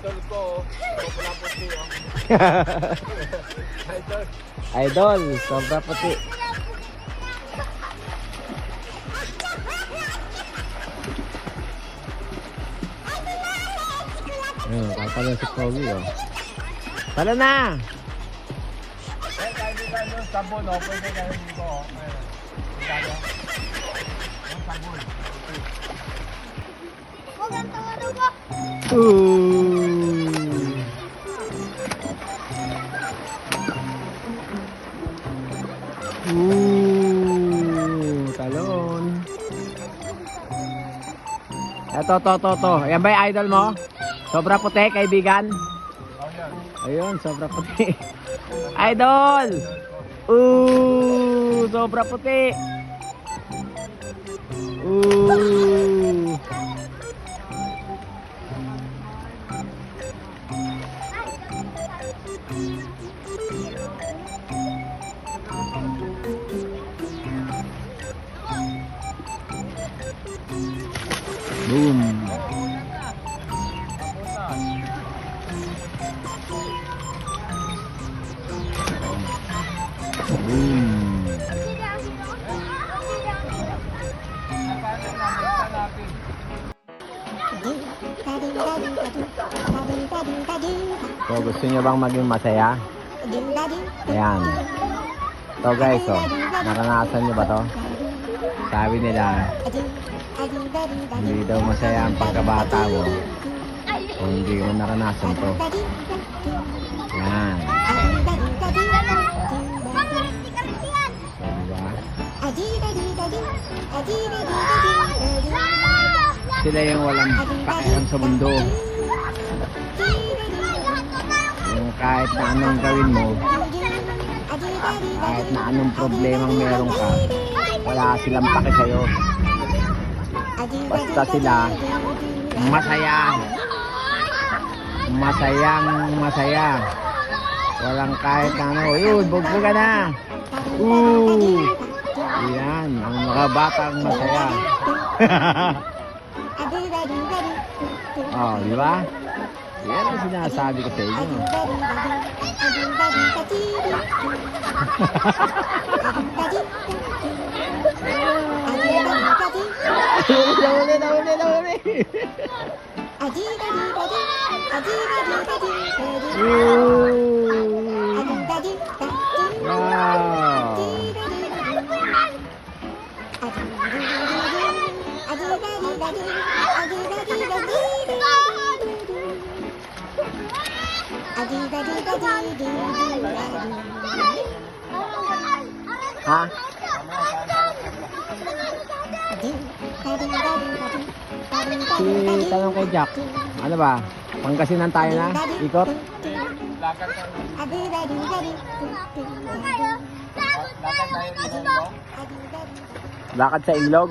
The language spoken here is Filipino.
Idol ko. Sobra puti oh. Idol. Idol, sobra puti. Ayun, kakala si Pogi oh. Tala na! Kahit di tayo yung sabon oh. Pwede tayo dito oh. Ayun. Yung sabon. Huwag ang tawa na ba? Talon. Eto, to. Yan ba yung idol mo? Sobra puti, kaibigan? Oh, yan. Ayun, sobra puti. Idol! Sobra puti. Boom. So, gusto niyo bang maging masaya? Ayan. So guys, oh, naranasan niyo ba to? Sabi nila, hindi daw masaya ang pagkabata mo kung hindi mo naranasan to. Ayan. So, diba? Sila yung walang pakialam sa mundo. Yung kahit na anong gawin mo, kahit na anong problemang meron ka, wala silang paki sa'yo. Basta sila masaya. Masaya. Walang kahit na ano. Yun, bugbuga na. Yan, ang mga batang masaya. Oh, di ba? Yan ang sinasabi ko sa inyo. Nauli. Wow. Ha? Tanong kay Jack. Ano ba? Pangasinan tayo na? Ikot? Lakad tayo dito. Lakad sa ilog?